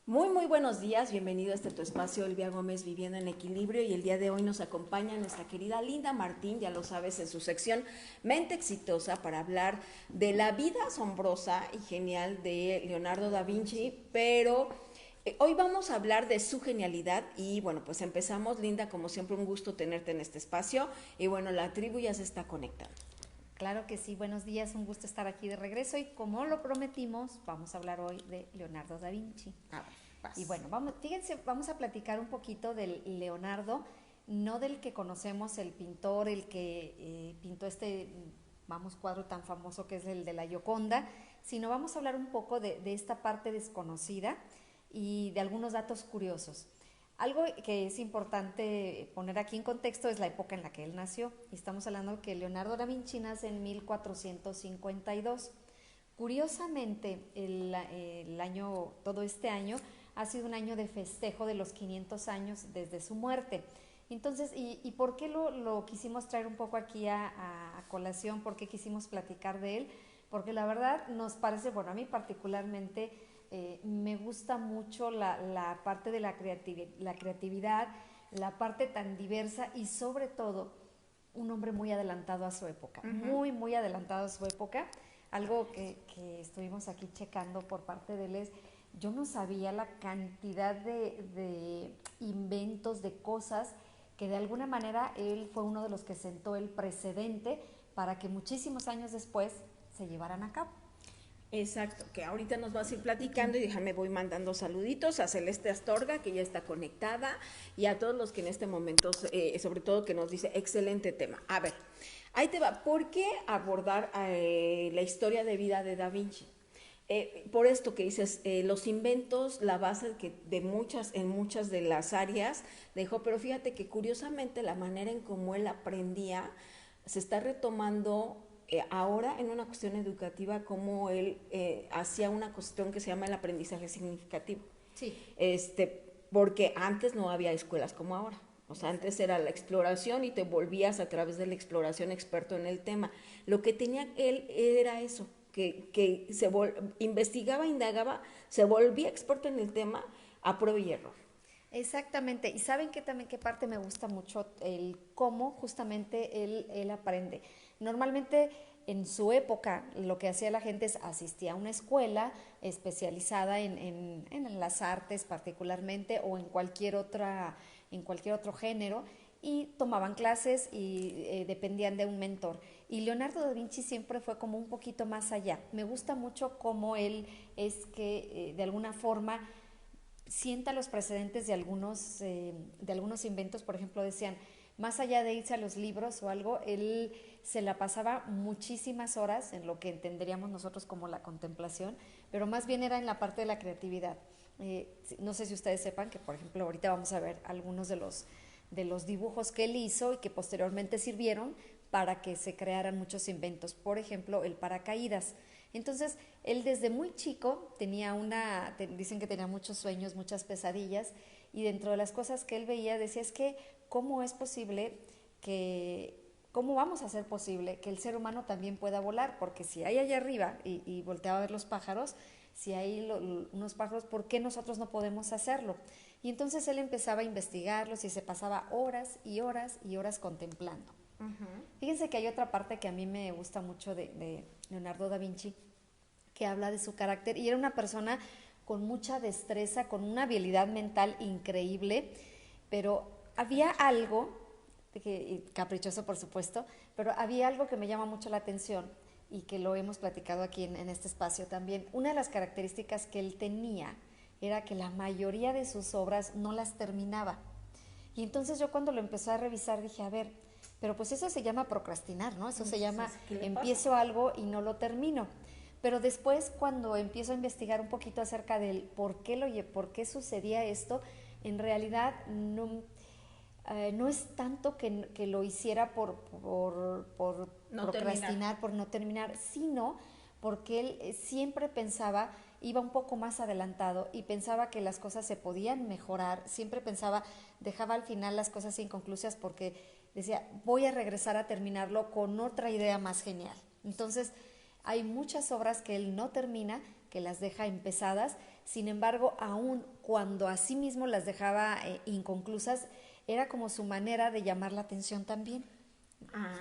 Muy buenos días, bienvenido a tu espacio, Elvia Gómez, Viviendo en Equilibrio, y el día de hoy nos acompaña nuestra querida Linda Martín, ya lo sabes, en su sección Mente Exitosa, para hablar de la vida asombrosa y genial de Leonardo da Vinci, pero hoy vamos a hablar de su genialidad y bueno, pues empezamos. Linda, como siempre, un gusto tenerte en este espacio y bueno, la tribu ya se está conectando. Claro que sí, buenos días, un gusto estar aquí de regreso y como lo prometimos, vamos a hablar hoy de Leonardo da Vinci. A ver, Y vas. bueno, fíjense, vamos a platicar un poquito del Leonardo, no del que conocemos, el pintor, el que pintó vamos, cuadro tan famoso que es el de la Gioconda, sino vamos a hablar un poco de esta parte desconocida y de algunos datos curiosos. Algo que es importante poner aquí en contexto es la época en la que él nació. Y estamos hablando que Leonardo da Vinci nace en 1452. Curiosamente, todo este año ha sido un año de festejo de los 500 años desde su muerte. Entonces, ¿y por qué lo quisimos traer un poco aquí a colación? ¿Por qué quisimos platicar de él? Porque la verdad nos parece, bueno, a mí particularmente me gusta mucho la parte de la creatividad, la parte tan diversa y sobre todo un hombre muy adelantado a su época, muy adelantado a su época. Algo que estuvimos aquí checando por parte de él es, yo no sabía la cantidad de inventos, de cosas que de alguna manera él fue uno de los que sentó el precedente para que muchísimos años después se llevaran a cabo. Exacto, que ahorita nos vas a ir platicando y déjame voy mandando saluditos a Celeste Astorga, que ya está conectada, y a todos los que en este momento, sobre todo que nos dice, excelente tema. A ver, ahí te va, ¿por qué abordar la historia de vida de Da Vinci? Por esto que dices, los inventos, la base en muchas de las áreas dejó, pero fíjate que curiosamente la manera en cómo él aprendía se está retomando ahora en una cuestión educativa, como él hacía una cuestión que se llama el aprendizaje significativo. Sí, Porque antes no había escuelas como ahora. O sea, antes exacto. era la exploración y te volvías a través de la exploración experto en el tema. Lo que tenía él era eso, que investigaba, indagaba, se volvía experto en el tema a prueba y error. Exactamente, y saben que también qué parte me gusta mucho, el cómo justamente él aprende. Normalmente en su época lo que hacía la gente es asistía a una escuela especializada en las artes particularmente o en cualquier otro género y tomaban clases y dependían de un mentor. Y Leonardo da Vinci siempre fue como un poquito más allá. Me gusta mucho cómo él es que de alguna forma sienta los precedentes de algunos inventos. Por ejemplo, decían, más allá de irse a los libros o algo, él se la pasaba muchísimas horas en lo que entenderíamos nosotros como la contemplación, pero más bien era en la parte de la creatividad. No sé si ustedes sepan que, por ejemplo, ahorita vamos a ver algunos de los dibujos que él hizo y que posteriormente sirvieron para que se crearan muchos inventos. Por ejemplo, el paracaídas. Entonces, él desde muy chico dicen que tenía muchos sueños, muchas pesadillas, y dentro de las cosas que él veía decía, es que, ¿cómo es posible cómo vamos a hacer posible que el ser humano también pueda volar? Porque si hay allá arriba, y volteaba a ver los pájaros, si hay unos pájaros, ¿por qué nosotros no podemos hacerlo? Y entonces él empezaba a investigarlos y se pasaba horas y horas y horas contemplando. Fíjense que hay otra parte que a mí me gusta mucho de Leonardo da Vinci, que habla de su carácter, y era una persona con mucha destreza, con una habilidad mental increíble, pero había algo, caprichoso por supuesto, pero había algo que me llama mucho la atención y que lo hemos platicado aquí en este espacio también. Una de las características que él tenía era que la mayoría de sus obras no las terminaba. Y entonces yo cuando lo empecé a revisar dije, a ver, pero pues eso se llama procrastinar, ¿no? Eso se llama Entonces, ¿qué le pasa? empiezo algo y no lo termino. Pero después cuando empiezo a investigar un poquito acerca del por qué sucedía esto, en realidad no es tanto que lo hiciera por No terminar. procrastinar, por no terminar, sino porque él siempre pensaba, iba un poco más adelantado y pensaba que las cosas se podían mejorar, siempre pensaba, dejaba al final las cosas inconclusas porque decía, voy a regresar a terminarlo con otra idea más genial. Entonces, hay muchas obras que él no termina, que las deja empezadas, Sin embargo, aún cuando a sí mismo las dejaba inconclusas, era como su manera de llamar la atención también. Ah,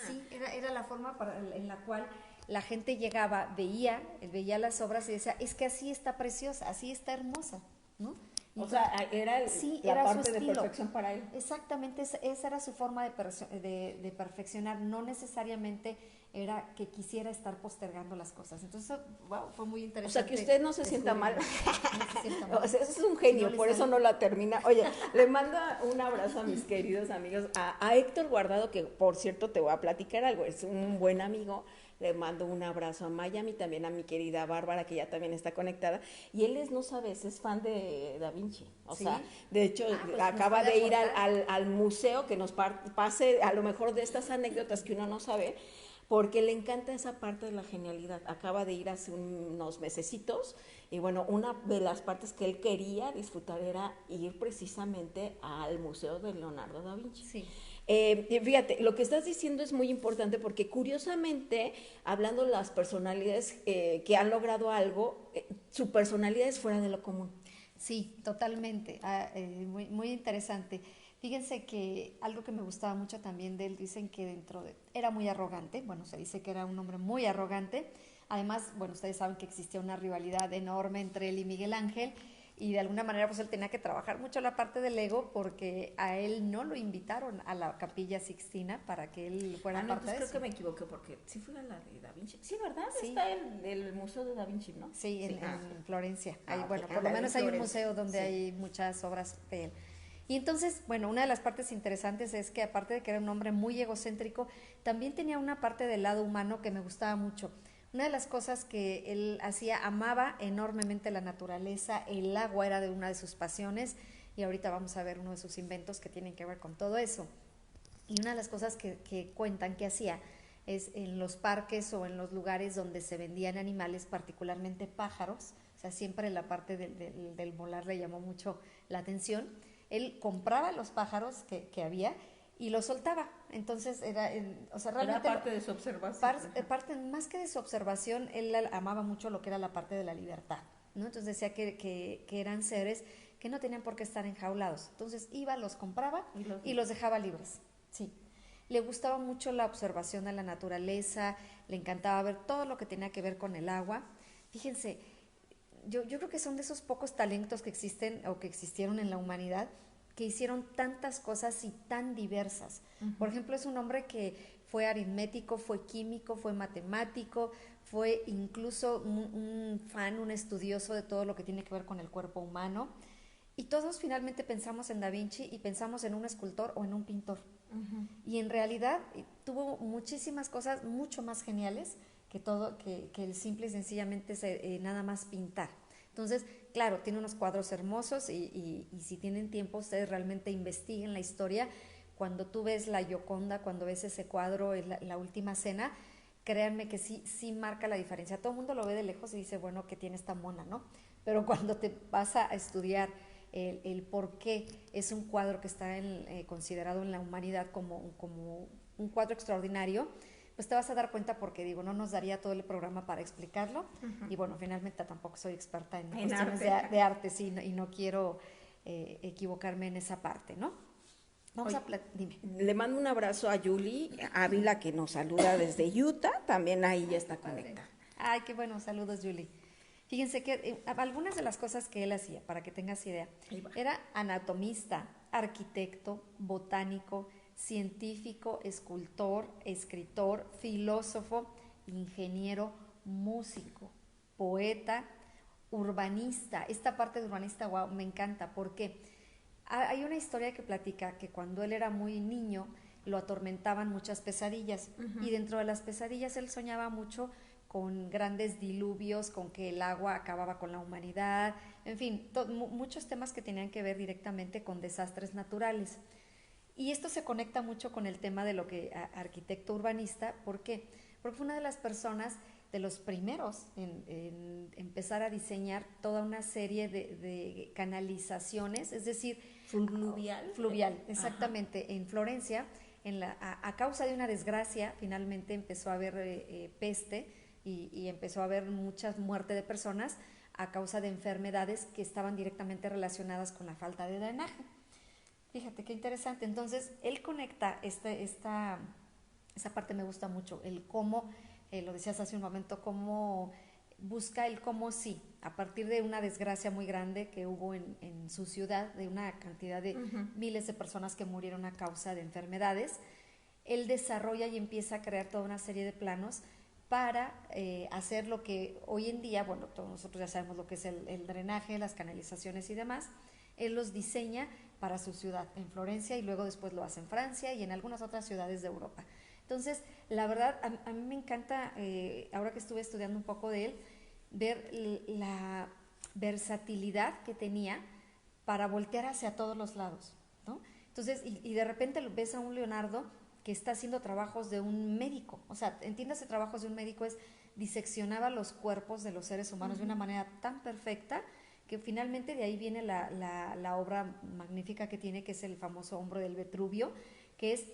Sí, era la forma en la cual la gente llegaba, veía las obras y decía, es que así está preciosa, así está hermosa, ¿no? o sea, era Sí, la era su parte de estilo. perfección para él. Exactamente, esa era su forma de perfeccionar. No necesariamente era que quisiera estar postergando las cosas. Entonces, wow, fue muy O interesante. sea, que usted no se sienta mal. No se sienta mal. O sea, es un genio, Si no por eso sale. no la termina. Oye, le mando un abrazo a mis queridos amigos, a Héctor Guardado, que por cierto te voy a platicar algo, es un buen amigo. Le mando un abrazo a Miami, también a mi querida Bárbara, que ya también está conectada. Y él no sabes, es fan de Da Vinci. O ¿Sí? sea, de hecho, Pues acaba de ir al museo que nos pase a lo mejor de estas anécdotas que uno no sabe, porque le encanta esa parte de la genialidad. Acaba de ir hace unos mesecitos y bueno, una de las partes que él quería disfrutar era ir precisamente al Museo de Leonardo da Vinci. Sí. Fíjate, lo que estás diciendo es muy importante porque curiosamente, hablando de las personalidades que han logrado algo, su personalidad es fuera de lo común. Sí, totalmente. Muy, muy interesante. Fíjense que algo que me gustaba mucho también de él, dicen que era muy arrogante, bueno, se dice que era un hombre muy arrogante. Además, bueno, ustedes saben que existía una rivalidad enorme entre él y Miguel Ángel, y de alguna manera pues él tenía que trabajar mucho la parte del ego porque a él no lo invitaron a la Capilla Sixtina para que él fuera No, parte de entonces eso. creo que me equivoqué porque sí fue a la de Da Vinci. Sí, ¿verdad? Sí. Está el Museo de Da Vinci, ¿no? Sí, en Florencia. Hay, Ok. bueno, por lo Ándale, menos hay un Florencia. museo donde Sí. hay muchas obras de él. Y entonces, bueno, una de las partes interesantes es que aparte de que era un hombre muy egocéntrico, también tenía una parte del lado humano que me gustaba mucho. Una de las cosas que él hacía, amaba enormemente la naturaleza, el agua era de una de sus pasiones, y ahorita vamos a ver uno de sus inventos que tienen que ver con todo eso. Y una de las cosas que cuentan que hacía es en los parques o en los lugares donde se vendían animales, particularmente pájaros, o sea, siempre la parte del volar le llamó mucho la atención. Él compraba los pájaros que había y los soltaba. Entonces o sea, realmente era parte de su observación. más que de su observación, él amaba mucho lo que era la parte de la libertad, ¿no? Entonces decía que eran seres que no tenían por qué estar enjaulados. Entonces iba, los compraba y los dejaba libres. Sí. Le gustaba mucho la observación de la naturaleza, le encantaba ver todo lo que tenía que ver con el agua. Fíjense, yo creo que son de esos pocos talentos que existen o que existieron en la humanidad que hicieron tantas cosas y tan diversas. Por ejemplo, es un hombre que fue aritmético, fue químico, fue matemático, fue incluso un fan, un estudioso de todo lo que tiene que ver con el cuerpo humano. Y todos finalmente pensamos en Da Vinci y pensamos en un escultor o en un pintor. Y en realidad tuvo muchísimas cosas mucho más geniales que el simple y sencillamente nada más pintar. Entonces, claro, tiene unos cuadros hermosos y si tienen tiempo, ustedes realmente investiguen la historia. Cuando tú ves la Gioconda, cuando ves ese cuadro, la última cena, créanme que sí marca la diferencia. Todo el mundo lo ve de lejos y dice, bueno, que tiene esta mona, ¿no? Pero cuando te vas a estudiar el por qué es un cuadro que está considerado en la humanidad como un cuadro extraordinario, pues te vas a dar cuenta porque digo, no nos daría todo el programa para explicarlo. Y bueno, finalmente tampoco soy experta en cuestiones de arte, sí, y no quiero equivocarme en esa parte, ¿no? Dime. Le mando un abrazo a Yuli Ávila, que nos saluda desde Utah, también ahí ya está conectada. Ay, qué bueno, saludos, Julie. Fíjense que algunas de las cosas que él hacía, para que tengas idea, era anatomista, arquitecto, botánico, científico, escultor, escritor, filósofo, ingeniero, músico, poeta, urbanista. Esta parte de urbanista, wow, me encanta, porque hay una historia que platica que cuando él era muy niño lo atormentaban muchas pesadillas, y dentro de las pesadillas él soñaba mucho con grandes diluvios, con que el agua acababa con la humanidad, en fin, muchos temas que tenían que ver directamente con desastres naturales. Y esto se conecta mucho con el tema de lo que arquitecto urbanista. ¿Por qué? Porque fue una de las personas, de los primeros en empezar a diseñar toda una serie de canalizaciones, es decir, fluvial, exactamente. Ajá. En Florencia, a causa de una desgracia, finalmente empezó a haber peste y empezó a haber mucha muerte de personas. a causa de enfermedades que estaban directamente relacionadas con la falta de drenaje. Fíjate qué interesante. Entonces, él conecta esa parte me gusta mucho, el cómo, lo decías hace un momento, cómo busca el cómo sí, a partir de una desgracia muy grande que hubo en su ciudad, de una cantidad de miles de personas que murieron a causa de enfermedades, él desarrolla y empieza a crear toda una serie de planos para hacer lo que hoy en día, bueno, todos nosotros ya sabemos lo que es el drenaje, las canalizaciones y demás. Él los diseña para su ciudad, en Florencia, y luego después lo hace en Francia y en algunas otras ciudades de Europa. Entonces, la verdad, a mí me encanta, ahora que estuve estudiando un poco de él, ver la versatilidad que tenía para voltear hacia todos los lados, ¿no? Entonces, y de repente ves a un Leonardo que está haciendo trabajos de un médico, o sea, entiéndase, trabajos de un médico es diseccionaba los cuerpos de los seres humanos de una manera tan perfecta que finalmente de ahí viene la obra magnífica que tiene, que es el famoso Hombro del Vitruvio, que es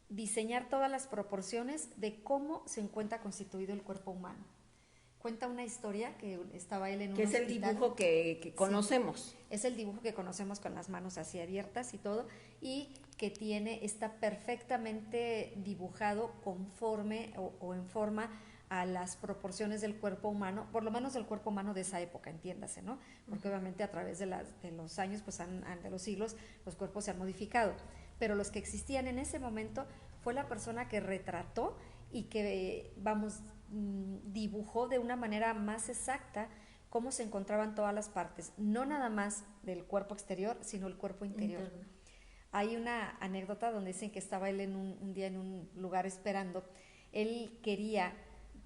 diseñar todas las proporciones de cómo se encuentra constituido el cuerpo humano. Cuenta una historia que estaba él en un hospital. Que es el dibujo que conocemos. Sí, es el dibujo que conocemos con las manos así abiertas y todo, y que está perfectamente dibujado conforme o en forma a las proporciones del cuerpo humano, por lo menos del cuerpo humano de esa época, entiéndase, ¿no? Porque obviamente a través de los años, pues de los siglos, los cuerpos se han modificado. Pero los que existían en ese momento fue la persona que retrató y que, dibujó de una manera más exacta cómo se encontraban todas las partes, no nada más del cuerpo exterior, sino el cuerpo interior. Interno. Hay una anécdota donde dicen que estaba él en un día en un lugar esperando, él quería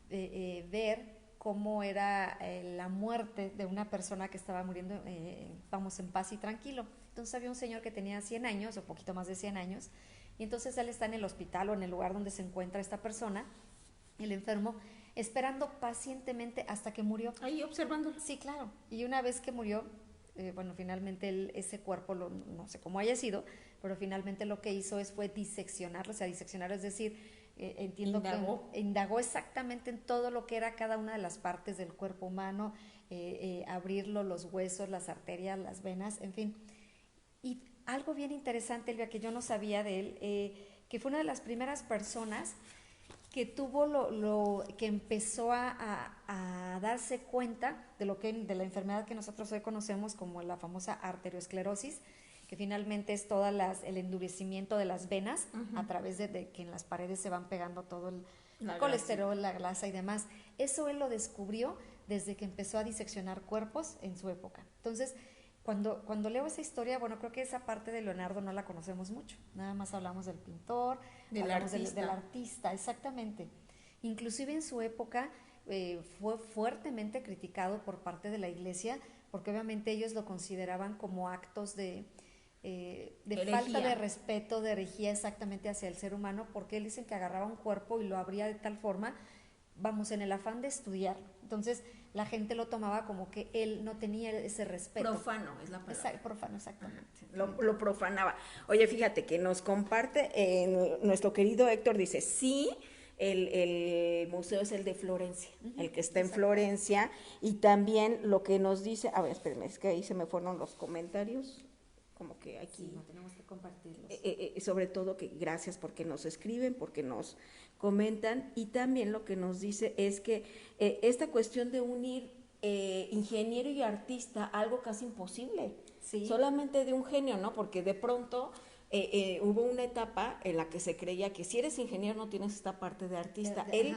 ver cómo era la muerte de una persona que estaba muriendo, en paz y tranquilo. Entonces había un señor que tenía 100 años, o poquito más de 100 años, y entonces él está en el hospital o en el lugar donde se encuentra esta persona, el enfermo, esperando pacientemente hasta que murió. Ahí observándolo. Sí, claro. Y una vez que murió, finalmente ese cuerpo, no sé cómo haya sido, pero finalmente lo que hizo fue diseccionarlo, o sea, diseccionarlo, es decir, entiendo que indagó exactamente en todo lo que era cada una de las partes del cuerpo humano, abrirlo, los huesos, las arterias, las venas, en fin. Y algo bien interesante, Elvia, que yo no sabía de él, que fue una de las primeras personas que tuvo que empezó a darse cuenta de la enfermedad que nosotros hoy conocemos como la famosa arteriosclerosis, que finalmente es el endurecimiento de las venas a través de que en las paredes se van pegando todo el colesterol, la grasa y demás. Eso él lo descubrió desde que empezó a diseccionar cuerpos en su época. Entonces, cuando leo esa historia, bueno, creo que esa parte de Leonardo no la conocemos mucho. Nada más hablamos del pintor, del artista, exactamente. Inclusive en su época fue fuertemente criticado por parte de la iglesia, porque obviamente ellos lo consideraban como actos de falta de respeto, de herejía exactamente hacia el ser humano, porque él dicen que agarraba un cuerpo y lo abría de tal forma, en el afán de estudiarlo. Entonces la gente lo tomaba como que él no tenía ese respeto. Profano es la palabra. Profano, exactamente. Lo profanaba. Oye, fíjate que nos comparte nuestro querido Héctor, dice, sí, el museo es el de Florencia, el que está en Florencia, y también lo que nos dice, a ver, espérenme, es que ahí se me fueron los comentarios, como que aquí sí, no tenemos que compartirlos. Sobre todo que gracias porque nos escriben, porque nos comentan, y también lo que nos dice es que esta cuestión de unir ingeniero y artista, algo casi imposible, sí, solamente de un genio, ¿no? Porque de pronto hubo una etapa en la que se creía que si eres ingeniero no tienes esta parte de artista. Él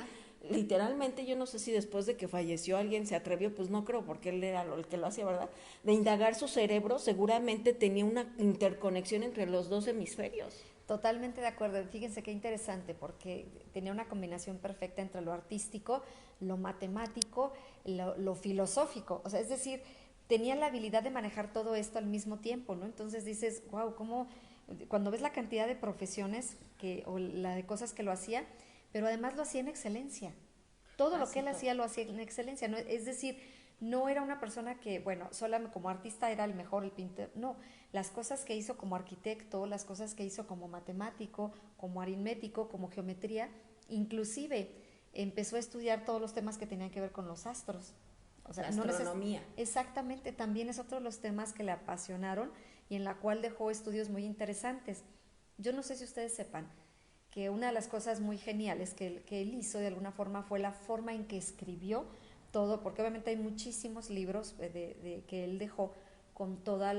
literalmente, yo no sé si después de que falleció alguien se atrevió, pues no creo, porque él era el que lo hacía, ¿verdad? De indagar su cerebro, seguramente tenía una interconexión entre los dos hemisferios. Totalmente de acuerdo. Fíjense qué interesante, porque tenía una combinación perfecta entre lo artístico, lo matemático, lo filosófico. O sea, es decir, tenía la habilidad de manejar todo esto al mismo tiempo, ¿no? Entonces dices, wow, cómo cuando ves la cantidad de profesiones o la de cosas que lo hacía, pero además lo hacía en excelencia. Todo lo que él hacía lo hacía en excelencia, ¿no? Es decir, no era una persona que, bueno, solo como artista era el mejor, el pintor, no. Las cosas que hizo como arquitecto, las cosas que hizo como matemático, como aritmético, como geometría, inclusive empezó a estudiar todos los temas que tenían que ver con los astros. O sea, la astronomía. Exactamente, también es otro de los temas que le apasionaron y en la cual dejó estudios muy interesantes. Yo no sé si ustedes sepan que una de las cosas muy geniales que él hizo de alguna forma fue la forma en que escribió todo, porque obviamente hay muchísimos libros que él dejó con todos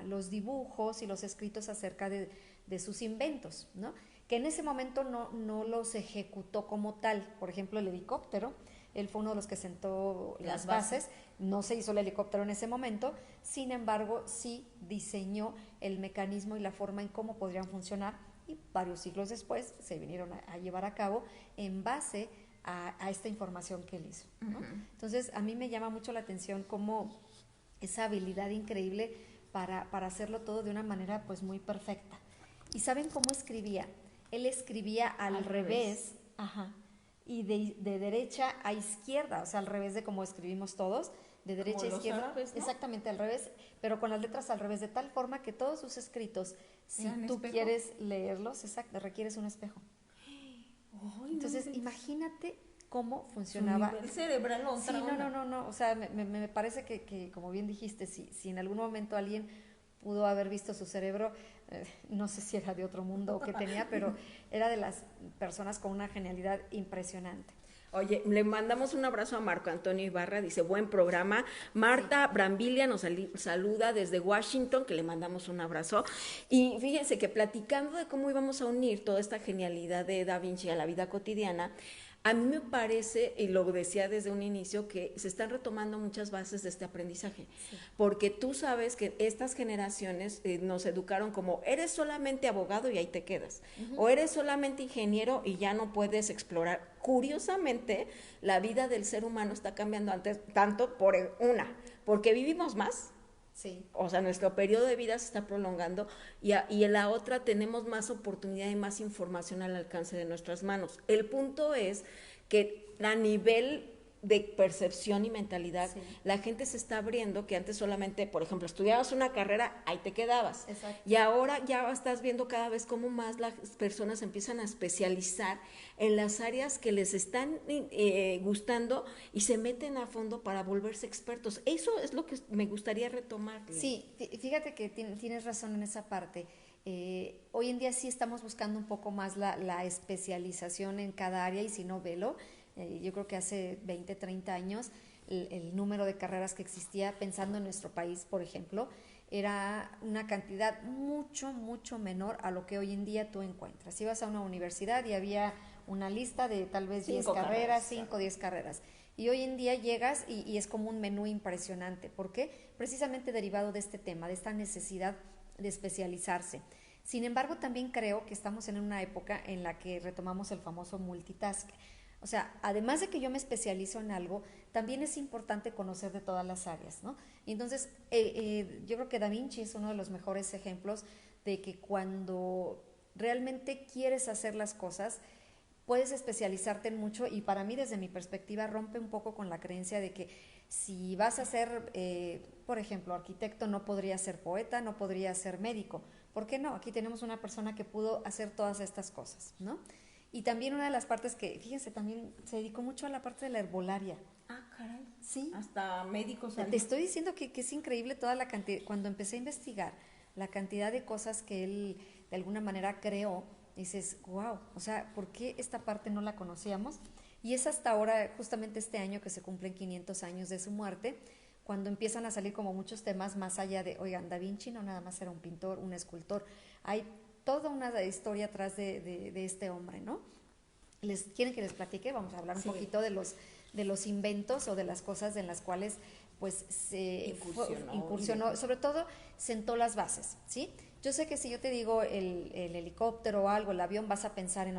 los dibujos y los escritos acerca de sus inventos, ¿no? Que en ese momento no los ejecutó como tal. Por ejemplo, el helicóptero, él fue uno de los que sentó las bases, no se hizo el helicóptero en ese momento, sin embargo, sí diseñó el mecanismo y la forma en cómo podrían funcionar y varios siglos después se vinieron a llevar a cabo en base a esta información que él hizo, ¿no? Entonces, a mí me llama mucho la atención cómo esa habilidad increíble para hacerlo todo de una manera pues muy perfecta. ¿Y saben cómo escribía? Él escribía al revés, ajá, y de derecha a izquierda, o sea, al revés de como escribimos todos, de derecha a izquierda, árabes, ¿no? Exactamente al revés, pero con las letras al revés, de tal forma que todos sus escritos, si tú espejo? quieres leerlos, exacto, requieres un espejo. Ay, Entonces, no, imagínate cómo funcionaba. el cerebral otra Sí, onda. no, o sea, me parece que, como bien dijiste, si en algún momento alguien pudo haber visto su cerebro, no sé si era de otro mundo o qué tenía, pero era de las personas con una genialidad impresionante. Oye, le mandamos un abrazo a Marco Antonio Ibarra, dice, buen programa. Marta Brambilia nos saluda desde Washington, que le mandamos un abrazo. Y fíjense que platicando de cómo íbamos a unir toda esta genialidad de Da Vinci a la vida cotidiana, a mí me parece, y lo decía desde un inicio, que se están retomando muchas bases de este aprendizaje, porque tú sabes que estas generaciones nos educaron como, eres solamente abogado y ahí te quedas, o eres solamente ingeniero y ya no puedes explorar. Curiosamente, la vida del ser humano está cambiando antes, tanto porque vivimos más. Sí. O sea, nuestro periodo de vida se está prolongando y en la otra tenemos más oportunidad y más información al alcance de nuestras manos. El punto es que a nivel de percepción y mentalidad, la gente se está abriendo, que antes solamente, por ejemplo, estudiabas una carrera, ahí te quedabas. Exacto. Y ahora ya estás viendo cada vez cómo más las personas empiezan a especializar en las áreas que les están gustando y se meten a fondo para volverse expertos. Eso es lo que me gustaría retomar. Sí, fíjate que tienes razón en esa parte. Hoy en día sí estamos buscando un poco más la especialización en cada área y si no, velo. Yo creo que hace 20, 30 años el número de carreras que existía, pensando en nuestro país, por ejemplo, era una cantidad mucho menor a lo que hoy en día tú encuentras. Ibas a una universidad y había una lista de tal vez 10 carreras, 5 o 10 carreras. Y hoy en día llegas y es como un menú impresionante. ¿Por qué? Precisamente derivado de este tema, de esta necesidad de especializarse. Sin embargo, también creo que estamos en una época en la que retomamos el famoso multitask. O sea, además de que yo me especializo en algo, también es importante conocer de todas las áreas, ¿no? Y entonces, yo creo que Da Vinci es uno de los mejores ejemplos de que cuando realmente quieres hacer las cosas, puedes especializarte en mucho y para mí, desde mi perspectiva, rompe un poco con la creencia de que si vas a ser, por ejemplo, arquitecto, no podría ser poeta, no podría ser médico. ¿Por qué no? Aquí tenemos una persona que pudo hacer todas estas cosas, ¿no? Y también una de las partes que, fíjense, también se dedicó mucho a la parte de la herbolaria. Ah, caray. Sí. Hasta médicos. Te estoy diciendo que es increíble toda la cantidad, cuando empecé a investigar la cantidad de cosas que él de alguna manera creó, dices, wow, o sea, ¿por qué esta parte no la conocíamos? Y es hasta ahora, justamente este año que se cumplen 500 años de su muerte, cuando empiezan a salir como muchos temas más allá de, oigan, Da Vinci no nada más era un pintor, un escultor, hay toda una historia atrás de este hombre, ¿no? ¿Quieren que les platique? Vamos a hablar un poquito de los inventos o de las cosas en las cuales pues se incursionó, sobre todo sentó las bases, ¿sí? Yo sé que si yo te digo el helicóptero o algo, el avión, vas a pensar en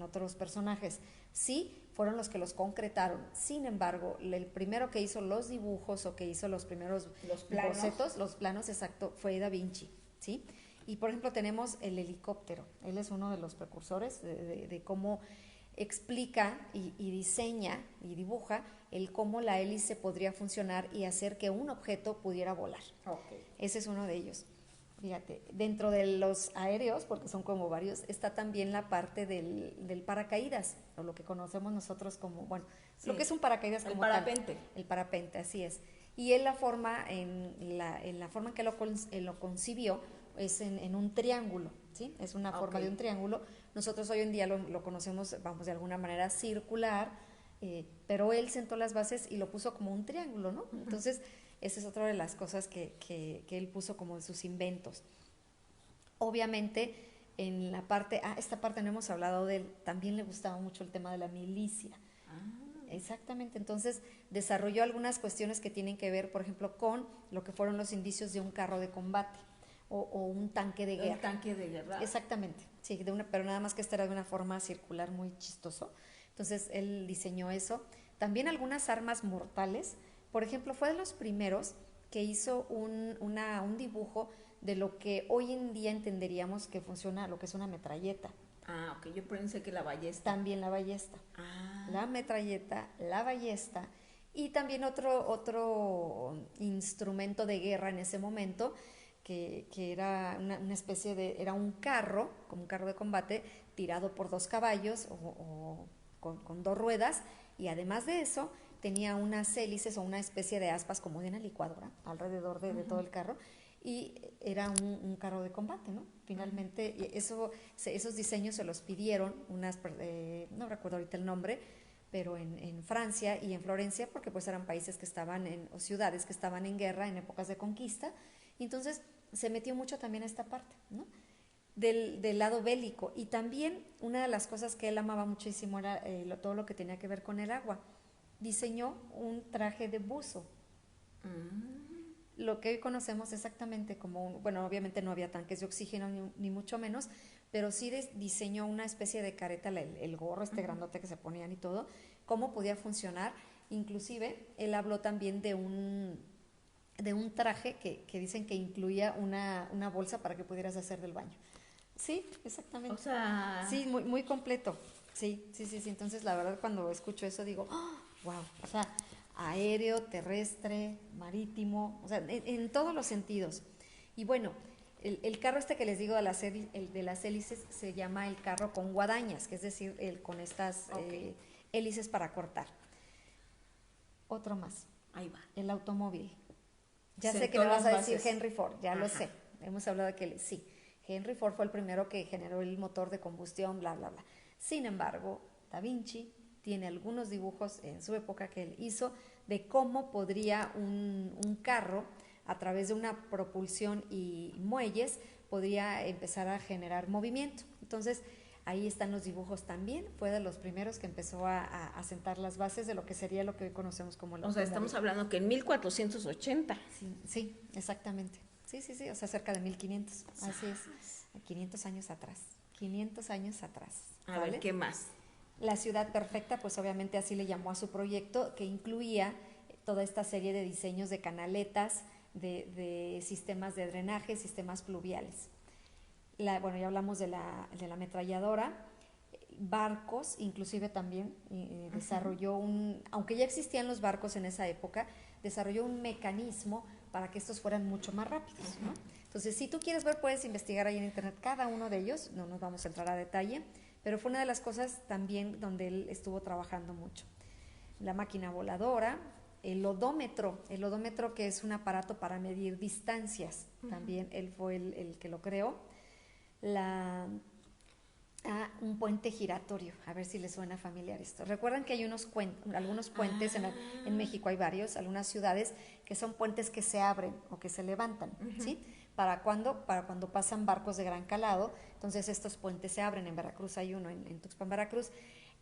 otros personajes. Sí, fueron los que los concretaron. Sin embargo, el primero que hizo los dibujos o que hizo los primeros bocetos, los planos, exacto, fue Da Vinci, ¿sí? Y por ejemplo tenemos el helicóptero. Él es uno de los precursores de cómo explica y diseña y dibuja el cómo la hélice podría funcionar y hacer que un objeto pudiera volar. Okay. Ese es uno de ellos. Fíjate, dentro de los aéreos, porque son como varios, está también la parte del paracaídas, o lo que conocemos nosotros como, bueno, Sí. lo que es un paracaídas como El parapente. tal. El parapente, así es. Y él en la forma en que él lo concibió es en un triángulo, ¿sí? Es una forma Ok. de un triángulo. Nosotros hoy en día lo conocemos, vamos, de alguna manera circular, pero él sentó las bases y lo puso como un triángulo, ¿no? Entonces, esa es otra de las cosas que él puso como de sus inventos. Obviamente, en la parte, esta parte no hemos hablado de él, también le gustaba mucho el tema de la milicia. Exactamente, entonces desarrolló algunas cuestiones que tienen que ver, por ejemplo, con lo que fueron los indicios de un carro de combate o un tanque de guerra. Un tanque de guerra. Exactamente, sí, pero nada más que esta era de una forma circular muy chistoso. Entonces él diseñó eso. También algunas armas mortales. Por ejemplo, fue de los primeros que hizo un dibujo de lo que hoy en día entenderíamos que funciona, lo que es una metralleta. Ok, yo pensé que la ballesta. También la ballesta. Ah. La metralleta, la ballesta y también otro instrumento de guerra en ese momento que era una especie de, era un carro, como un carro de combate, tirado por dos caballos o con dos ruedas, y además de eso tenía unas hélices o una especie de aspas como de una licuadora alrededor de todo el carro, y era un carro de combate, ¿no? Finalmente, esos diseños se los pidieron no recuerdo ahorita el nombre, pero en Francia y en Florencia, porque pues eran países que estaban o ciudades que estaban en guerra en épocas de conquista, y entonces se metió mucho también a esta parte, ¿no? Del lado bélico. Y también una de las cosas que él amaba muchísimo era todo lo que tenía que ver con el agua. Diseñó un traje de buzo. Lo que hoy conocemos exactamente como, bueno, obviamente no había tanques de oxígeno ni mucho menos, pero sí diseñó una especie de careta, el gorro este grandote que se ponían y todo, cómo podía funcionar. Inclusive él habló también de un traje que dicen que incluía una bolsa para que pudieras hacer del baño. Sí, exactamente. O sea. Sí, muy, muy completo. Sí, sí, sí, sí. Entonces, la verdad, cuando escucho eso, digo, wow. O sea, aéreo, terrestre, marítimo, o sea, en todos los sentidos. Y bueno, el carro este que les digo el de las hélices se llama el carro con guadañas, que es decir, con estas hélices para cortar. Otro más. Ahí va. El automóvil. Ya Sentó sé que me vas a decir bases. Henry Ford, ya lo Ajá. sé. Hemos hablado de que sí. Henry Ford fue el primero que generó el motor de combustión, bla, bla, bla. Sin embargo, Da Vinci tiene algunos dibujos en su época que él hizo de cómo podría un carro, a través de una propulsión y muelles, podría empezar a generar movimiento. Entonces, ahí están los dibujos también. Fue de los primeros que empezó a sentar las bases de lo que sería lo que hoy conocemos como el O sea, automóvil. estamos hablando que en 1480. Sí, sí, exactamente. Sí, sí, sí, o sea, cerca de 1500. Así es. 500 años atrás. 500 años atrás. A ver, ¿qué más? La ciudad perfecta, pues obviamente así le llamó a su proyecto, que incluía toda esta serie de diseños de canaletas, de sistemas de drenaje, sistemas pluviales. Bueno, ya hablamos de la ametralladora, barcos, inclusive también desarrolló aunque ya existían los barcos en esa época, desarrolló un mecanismo para que estos fueran mucho más rápidos, ¿no? Entonces, si tú quieres ver, puedes investigar ahí en internet cada uno de ellos, no nos vamos a entrar a detalle, pero fue una de las cosas también donde él estuvo trabajando mucho. La máquina voladora, el odómetro que es un aparato para medir distancias, también él fue el que lo creó. Un puente giratorio, a ver si les suena familiar esto. Recuerdan que hay algunos puentes en México, hay varios, algunas ciudades que son puentes que se abren o que se levantan, ¿sí? ¿Para cuándo? Para cuando pasan barcos de gran calado, entonces estos puentes se abren. En Veracruz hay uno, en Tuxpan, Veracruz.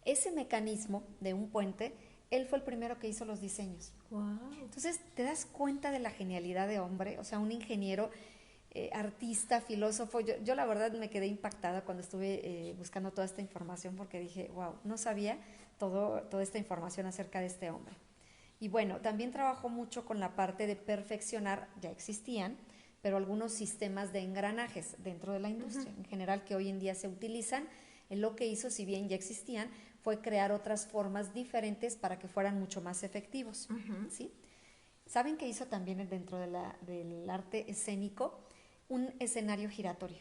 Ese mecanismo de un puente, él fue el primero que hizo los diseños. Wow. Entonces te das cuenta de la genialidad de hombre, o sea, un ingeniero, artista, filósofo. Yo la verdad me quedé impactada cuando estuve buscando toda esta información, porque dije, wow, no sabía toda esta información acerca de este hombre. Y bueno, también trabajó mucho con la parte de perfeccionar, ya existían, pero algunos sistemas de engranajes dentro de la industria, en general, que hoy en día se utilizan. Él lo que hizo, si bien ya existían, fue crear otras formas diferentes para que fueran mucho más efectivos, ¿sí? ¿Saben qué hizo también dentro del arte escénico? un escenario giratorio.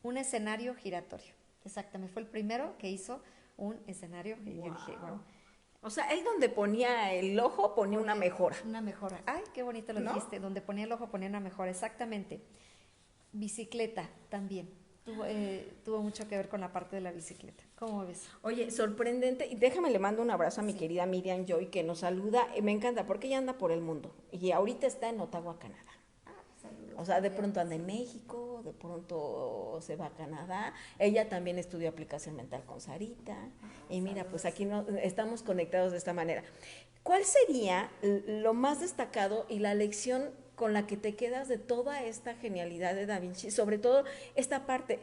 Un escenario giratorio, exactamente. Fue el primero que hizo un escenario. Y yo dije, wow. O sea, él donde ponía el ojo ponía una mejora. Una mejora. Ay, qué bonito lo dijiste. Donde ponía el ojo ponía una mejora, exactamente. Bicicleta también. Tuvo mucho que ver con la parte de la bicicleta. ¿Cómo ves? Oye, sorprendente. Y déjame, le mando un abrazo a mi querida Miriam Joy, que nos saluda. Me encanta porque ella anda por el mundo. Y ahorita está en Ottawa, Canadá. O sea, de pronto anda en México, de pronto se va a Canadá. Ella también estudió aplicación mental con Sarita. Y mira, pues aquí estamos conectados de esta manera. ¿Cuál sería lo más destacado y la lección con la que te quedas de toda esta genialidad de Da Vinci? Sobre todo esta parte,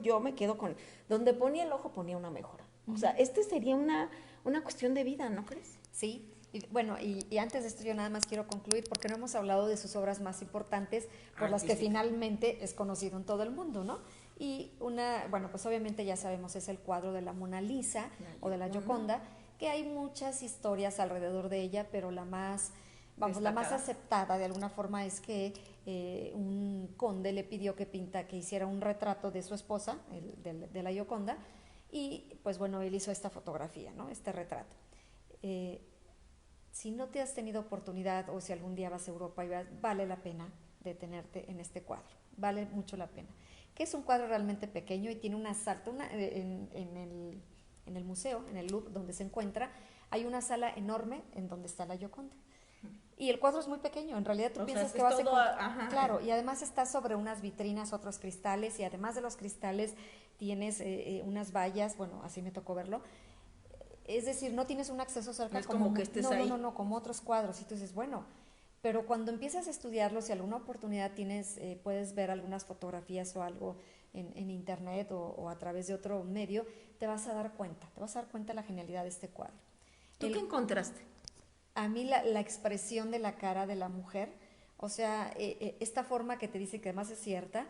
yo me quedo con, donde ponía el ojo ponía una mejora. O sea, sería una cuestión de vida, ¿no crees? Sí. Y bueno, y antes de esto yo nada más quiero concluir porque no hemos hablado de sus obras más importantes por las que finalmente es conocido en todo el mundo, ¿no? Y bueno, pues obviamente ya sabemos, es el cuadro de la Mona Lisa o de la Gioconda, que hay muchas historias alrededor de ella, pero la más aceptada de alguna forma es que un conde le pidió que hiciera un retrato de su esposa, de la Gioconda, y pues bueno, él hizo esta fotografía, ¿no? Este retrato. Si no te has tenido oportunidad o si algún día vas a Europa y vale la pena detenerte en este cuadro, vale mucho la pena. Que es un cuadro realmente pequeño y tiene una sala, en el museo, en el Louvre, donde se encuentra, hay una sala enorme en donde está la Gioconda. Y el cuadro es muy pequeño, en realidad tú piensas que vas a encontrar. Claro, y además está sobre unas vitrinas, otros cristales, y además de los cristales tienes unas vallas, bueno, así me tocó verlo. Es decir, no tienes un acceso cerca. No es como que estés ahí. No, como otros cuadros. Y tú dices, bueno, pero cuando empiezas a estudiarlo, si alguna oportunidad tienes, puedes ver algunas fotografías o algo en internet o a través de otro medio, te vas a dar cuenta de la genialidad de este cuadro. ¿Tú qué encontraste? A mí la expresión de la cara de la mujer, o sea, esta forma que te dice que además es cierta,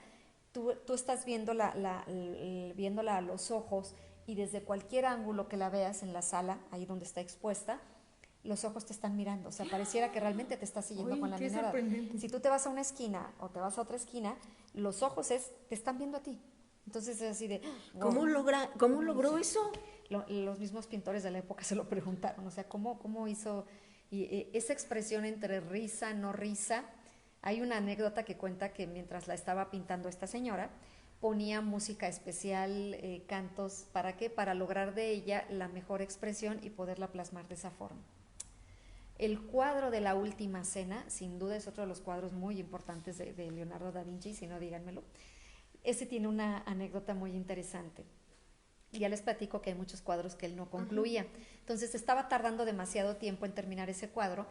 tú estás viéndola a los ojos, y desde cualquier ángulo que la veas en la sala, ahí donde está expuesta, los ojos te están mirando, o sea, pareciera que realmente te estás siguiendo con la mirada. Si tú te vas a una esquina o te vas a otra esquina, los ojos te están viendo a ti. Entonces es así de... Wow. ¿Cómo logró eso? Los mismos pintores de la época se lo preguntaron, o sea, ¿cómo hizo esa expresión entre risa, no risa? Hay una anécdota que cuenta que mientras la estaba pintando esta señora, ponía música especial, cantos, ¿para qué? Para lograr de ella la mejor expresión y poderla plasmar de esa forma. El cuadro de la Última Cena, sin duda es otro de los cuadros muy importantes de Leonardo da Vinci, si no díganmelo. Ese tiene una anécdota muy interesante. Ya les platico que hay muchos cuadros que él no concluía. Entonces estaba tardando demasiado tiempo en terminar ese cuadro,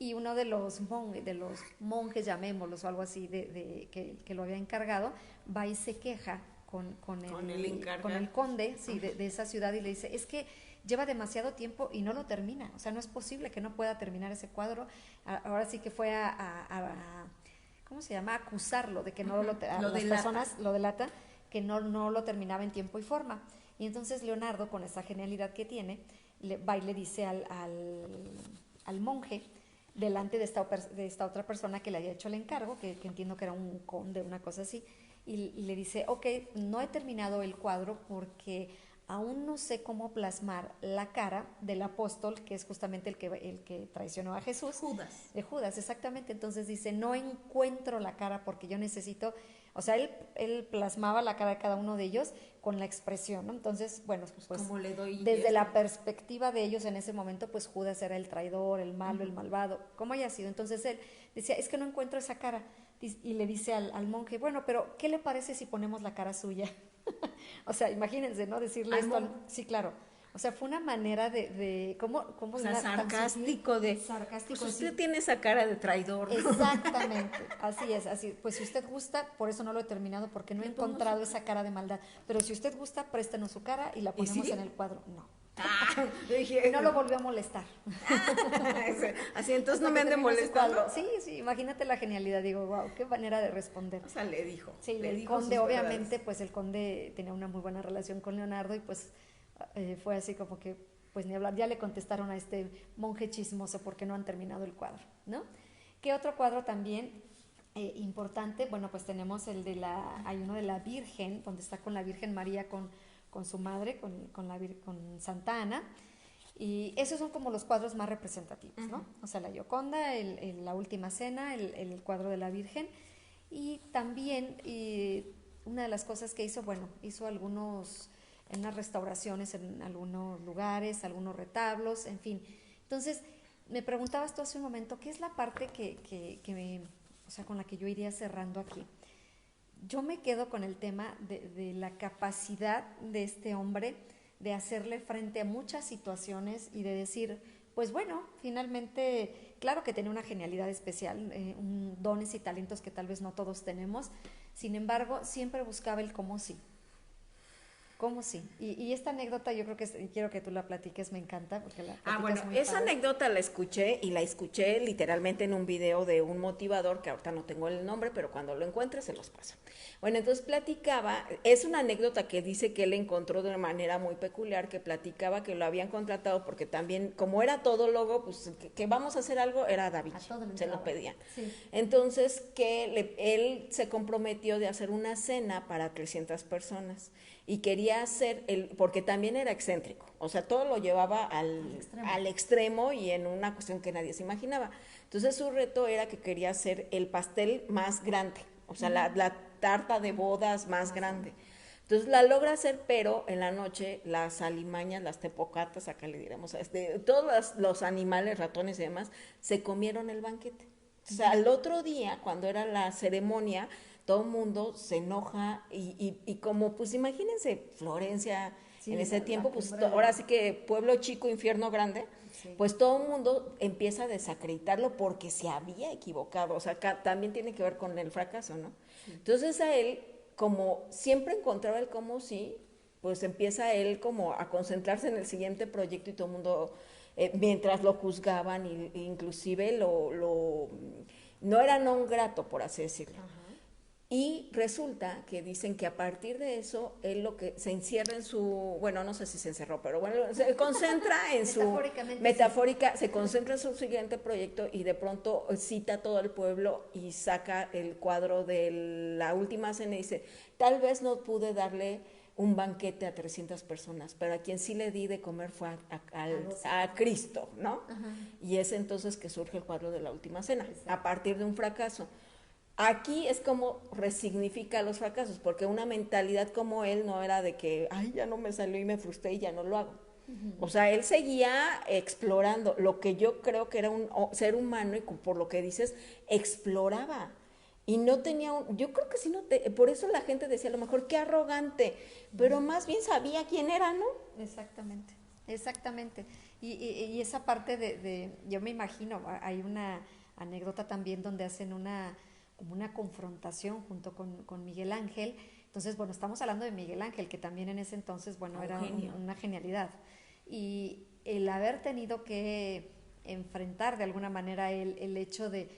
y uno de los monjes, llamémoslos o algo así, que lo había encargado, va y se queja con el conde, sí, de esa ciudad, y le dice, es que lleva demasiado tiempo y no lo termina, o sea, no es posible que no pueda terminar ese cuadro. Ahora sí que fue ¿cómo se llama? Acusarlo de que no las personas lo delata, que no lo terminaba en tiempo y forma. Y entonces Leonardo, con esa genialidad que tiene, va y le dice al monje, delante de esta otra persona que le había hecho el encargo, que entiendo que era un conde, una cosa así, y le dice, ok, no he terminado el cuadro porque aún no sé cómo plasmar la cara del apóstol, que es justamente el que traicionó a Jesús. Judas. De Judas, exactamente. Entonces dice, no encuentro la cara porque yo necesito... O sea, él plasmaba la cara de cada uno de ellos con la expresión, ¿no? Entonces, bueno, pues ¿cómo le doy desde la perspectiva de ellos en ese momento, pues Judas era el traidor, el malo, el malvado, como haya sido. Entonces él decía, es que no encuentro esa cara. Y le dice al monje, bueno, pero ¿qué le parece si ponemos la cara suya? O sea, imagínense, ¿no? Decirle esto. Sí, claro. O sea, fue una manera ¿cómo o sea, sarcástico pues usted tiene esa cara de traidor, ¿no? Exactamente, así es, así. Pues si usted gusta, por eso no lo he terminado, porque no he encontrado esa cara de maldad. Pero si usted gusta, préstenos su cara y la ponemos en el cuadro. No. No lo volvió a molestar. Así, entonces no me ande molestando. Sí, imagínate la genialidad. Digo, wow, qué manera de responder. O sea, le dijo. Sí, el conde, obviamente, pues el conde tenía una muy buena relación con Leonardo, y pues fue así como que, pues ni hablar, ya le contestaron a este monje chismoso porque no han terminado el cuadro, ¿no? ¿Qué otro cuadro también? importante, bueno, pues tenemos hay uno de la Virgen, donde está con la Virgen María, con su madre, con Santa Ana, y esos son como los cuadros más representativos, ¿no? O sea, la Gioconda, la Última Cena, el cuadro de la Virgen, y también una de las cosas que hizo, bueno, hizo unas restauraciones en algunos lugares, algunos retablos, en fin. Entonces, me preguntabas tú hace un momento, ¿qué es la parte o sea, con la que yo iría cerrando aquí? Yo me quedo con el tema de la capacidad de este hombre de hacerle frente a muchas situaciones y de decir, pues bueno, finalmente, claro que tenía una genialidad especial, dones y talentos que tal vez no todos tenemos, sin embargo, siempre buscaba el cómo sí. ¿Cómo sí? Y esta anécdota yo creo quiero que tú la platiques, me encanta porque la Bueno, platicas muy esa padre. anécdota la escuché y la escuché literalmente en un video de un motivador, que ahorita no tengo el nombre, pero cuando lo encuentre se los paso. Bueno, entonces platicaba, es una anécdota que dice que él encontró de una manera muy peculiar, que platicaba que lo habían contratado porque también, como era todólogo, pues que vamos a hacer algo, era Da A Vinci, todo le se lo entraba. pedían. Sí. Entonces, él se comprometió de hacer una cena para 300 personas y quería hacer, porque también era excéntrico, o sea, todo lo llevaba al extremo y en una cuestión que nadie se imaginaba. Entonces su reto era que quería hacer el pastel más grande, o sea, la tarta de bodas más grande. Entonces la logra hacer, pero en la noche las alimañas, las tepocatas, acá le diremos, todos los animales, ratones y demás, se comieron el banquete. O sea, al otro día, cuando era la ceremonia, todo el mundo se enoja y como, pues imagínense, Florencia en Sí, ese la tiempo, pues cumbre ahora sí que pueblo chico, infierno grande, Sí. pues todo el mundo empieza a desacreditarlo porque se había equivocado, o sea, también tiene que ver con el fracaso, ¿no? Sí. Entonces a él, como siempre encontraba el cómo sí, pues empieza él como a concentrarse en el siguiente proyecto y todo el mundo, mientras lo juzgaban, inclusive no era non grato, por así decirlo. Ajá. Y resulta que dicen que a partir de eso, él lo que se encierra en su, bueno, no sé si se encerró, pero bueno, se concentra en su, Metafóricamente sí. metafórica, se concentra en su siguiente proyecto y de pronto cita a todo el pueblo y saca el cuadro de la última cena y dice, tal vez no pude darle un banquete a 300 personas, pero a quien sí le di de comer fue a Cristo, ¿no? Ajá. Y es entonces que surge el cuadro de la última cena, Exacto. a partir de un fracaso. Aquí es como resignifica los fracasos, porque una mentalidad como él no era de que, ay, ya no me salió y me frustré y ya no lo hago. O sea, él seguía explorando lo que yo creo que era un ser humano y por lo que dices, exploraba. Y no tenía yo creo que sí por eso la gente decía a lo mejor qué arrogante, pero más bien sabía quién era, ¿no? Exactamente, exactamente. Y esa parte yo me imagino, hay una anécdota también donde hacen como una confrontación junto con Miguel Ángel. Entonces, bueno, estamos hablando de Miguel Ángel, que también en ese entonces, bueno, era una genialidad. Y el haber tenido que enfrentar de alguna manera el hecho de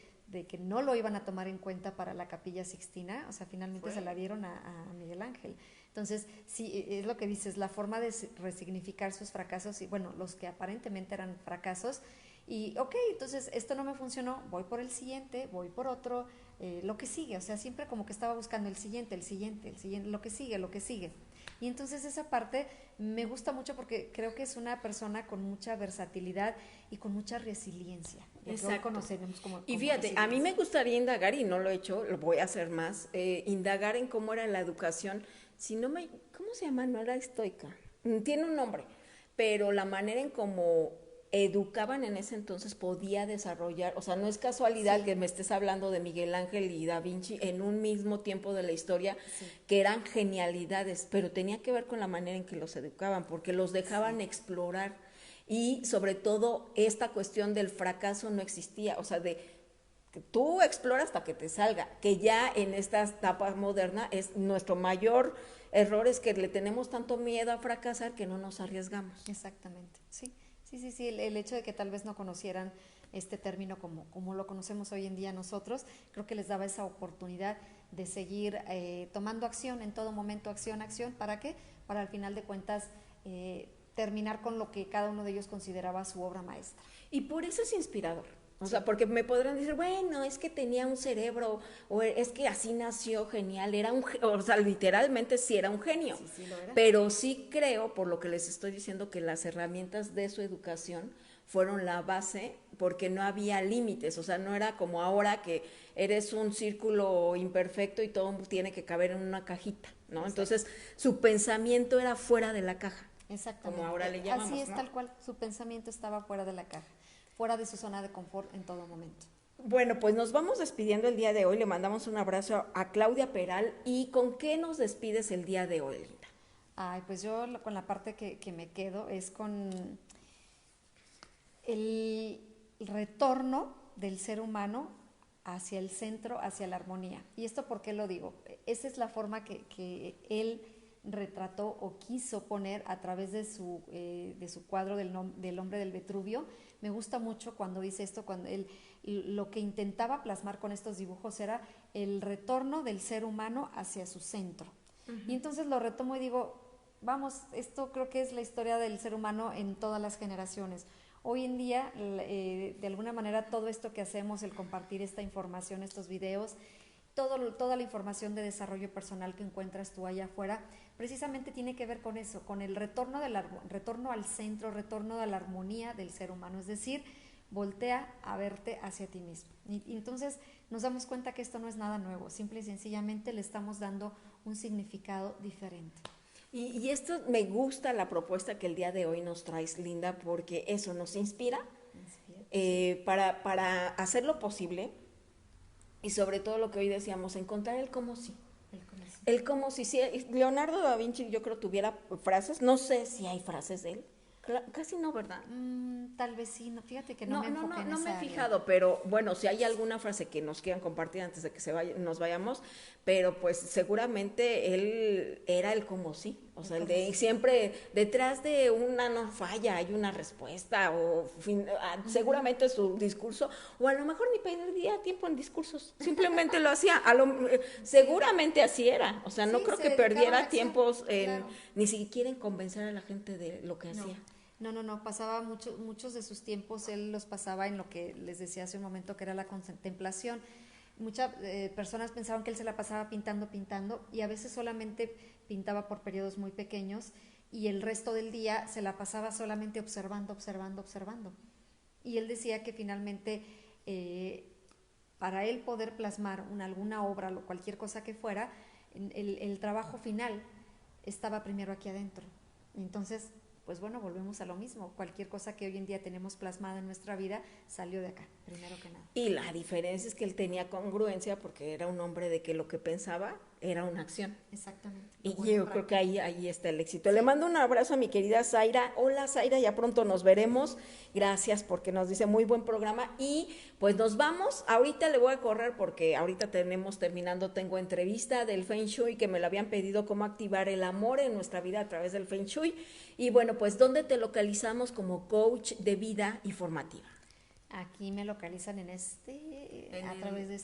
que no lo iban a tomar en cuenta para la Capilla Sixtina, o sea, finalmente se la dieron a Miguel Ángel. Entonces, sí, es lo que dices, la forma de resignificar sus fracasos y, bueno, los que aparentemente eran fracasos. Y, ok, entonces esto no me funcionó, voy por el siguiente, voy por otro, lo que sigue. O sea, siempre como que estaba buscando el siguiente, el siguiente, el siguiente, lo que sigue, lo que sigue. Y entonces esa parte me gusta mucho porque creo que es una persona con mucha versatilidad y con mucha resiliencia. Lo que hoy conoceremos Y como fíjate, a mí me resiliencia. gustaría indagar, y no lo he hecho, lo voy a hacer más, indagar en cómo era la educación. Si no me, ¿cómo se llama? No era estoica. Tiene un nombre, pero la manera en cómo educaban en ese entonces podía desarrollar, o sea, no es casualidad Sí, que me estés hablando de Miguel Ángel y Da Vinci en un mismo tiempo de la historia, sí, que eran genialidades, pero tenía que ver con la manera en que los educaban, porque los dejaban sí. explorar y sobre todo esta cuestión del fracaso no existía, o sea, de que tú exploras hasta que te salga, que ya en esta etapa moderna es nuestro mayor error, es que le tenemos tanto miedo a fracasar que no nos arriesgamos. Exactamente, sí, sí, sí, sí, el hecho de que tal vez no conocieran este término como lo conocemos hoy en día nosotros, creo que les daba esa oportunidad de seguir tomando acción en todo momento, acción, acción, ¿para qué? Para al final de cuentas terminar con lo que cada uno de ellos consideraba su obra maestra. Y por eso es inspirador. O sea, porque me podrán decir, bueno, es que tenía un cerebro, o es que así nació genial, era o sea, literalmente sí era un genio. Sí, sí lo era. Pero sí creo, por lo que les estoy diciendo, que las herramientas de su educación fueron la base, porque no había límites, o sea, no era como ahora que eres un círculo imperfecto y todo tiene que caber en una cajita, ¿no? Exacto. Entonces, su pensamiento era fuera de la caja. Exactamente. Como ahora le llamamos, así es, ¿no? Tal cual, su pensamiento estaba fuera de la caja, fuera de su zona de confort en todo momento. Bueno, pues nos vamos despidiendo el día de hoy. Le mandamos un abrazo a Claudia Peral. ¿Y con qué nos despides el día de hoy, Linda? Ay, pues yo con la parte que me quedo es con el retorno del ser humano hacia el centro, hacia la armonía. ¿Y esto por qué lo digo? Esa es la forma que él retrató o quiso poner a través de su cuadro del hombre del Vitruvio. Me gusta mucho cuando dice esto, cuando él lo que intentaba plasmar con estos dibujos era el retorno del ser humano hacia su centro. Y entonces lo retomo y digo, vamos, esto creo que es la historia del ser humano en todas las generaciones. Hoy en día, de alguna manera, todo esto que hacemos, el compartir esta información, estos videos, toda la información de desarrollo personal que encuentras tú allá afuera, precisamente tiene que ver con eso, con el retorno al centro, retorno a la armonía del ser humano, es decir, voltea a verte hacia ti mismo. Y entonces nos damos cuenta que esto no es nada nuevo, simple y sencillamente le estamos dando un significado diferente. Y esto me gusta la propuesta que el día de hoy nos traes, Linda, porque eso nos inspira para hacer lo posible y sobre todo lo que hoy decíamos, encontrar el cómo sí. El cómo sí. Si Leonardo da Vinci yo creo tuviera frases, no sé si hay frases de él. Casi no, ¿verdad? Tal vez sí, no, fíjate que no me enfoqué en esa No me he área. fijado, pero bueno, si hay alguna frase que nos quieran compartir antes de que nos vayamos, pero pues seguramente él era el como sí, o sea, el de sí. Siempre detrás de una no falla, hay una respuesta, o seguramente su discurso, o a lo mejor ni perdía tiempo en discursos, simplemente lo hacía, seguramente así era, o sea, no creo que perdiera tiempos ni siquiera en convencer a la gente de lo que hacía. No, pasaba muchos de sus tiempos, él los pasaba en lo que les decía hace un momento, que era la contemplación. Muchas personas pensaban que él se la pasaba pintando, y a veces solamente pintaba por periodos muy pequeños, y el resto del día se la pasaba solamente observando. Y él decía que finalmente, para él poder plasmar alguna obra o cualquier cosa que fuera, el trabajo final estaba primero aquí adentro. Entonces, pues bueno, volvemos a lo mismo. Cualquier cosa que hoy en día tenemos plasmada en nuestra vida salió de acá, primero que nada. Y la diferencia es que él tenía congruencia porque era un hombre de que lo que pensaba era una acción. Exactamente. Y yo creo que ahí está el éxito. Sí. Le mando un abrazo a mi querida Zaira. Hola Zaira, ya pronto nos veremos. Gracias porque nos dice muy buen programa. Y pues nos vamos. Ahorita le voy a correr porque ahorita tengo entrevista del Feng Shui que me lo habían pedido, cómo activar el amor en nuestra vida a través del Feng Shui. Y bueno, pues ¿dónde te localizamos como coach de vida y formativa? Aquí me localizan a través de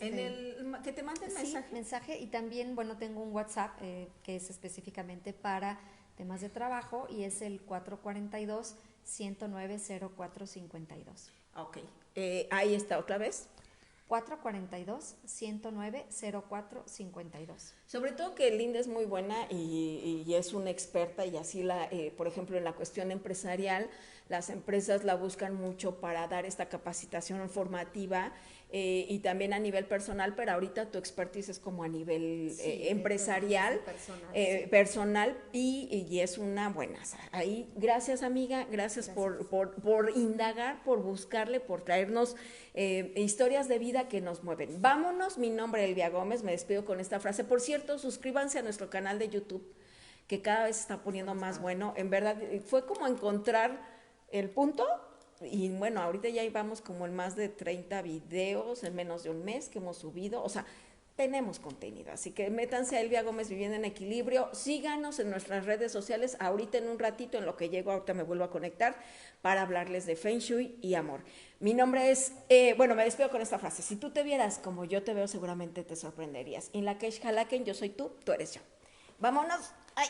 que te manden mensaje, y también, bueno, tengo un WhatsApp que es específicamente para temas de trabajo y es el 442-109-0452. Ok, ahí está otra vez. 442-109-0452. Sobre todo que Linda es muy buena y es una experta y así por ejemplo, en la cuestión empresarial, las empresas la buscan mucho para dar esta capacitación formativa y también a nivel personal, pero ahorita tu expertise es como a nivel empresarial, personal y es una buena. Ahí, gracias amiga, gracias. Por indagar, por buscarle, por traernos historias de vida que nos mueven. Vámonos, mi nombre es Elvia Gómez, me despido con esta frase. Por cierto, suscríbanse a nuestro canal de YouTube, que cada vez se está poniendo más bueno. En verdad, fue como encontrar el punto. Y bueno, ahorita ya íbamos como en más de 30 videos en menos de un mes que hemos subido, o sea, tenemos contenido, así que métanse a Elvia Gómez Vivienda en Equilibrio, síganos en nuestras redes sociales, ahorita en un ratito, en lo que llego, ahorita me vuelvo a conectar para hablarles de Feng Shui y amor. Mi nombre es, me despido con esta frase: si tú te vieras como yo te veo, seguramente te sorprenderías. In la Keish Halaken, yo soy tú eres yo. Vámonos. ¡Ay!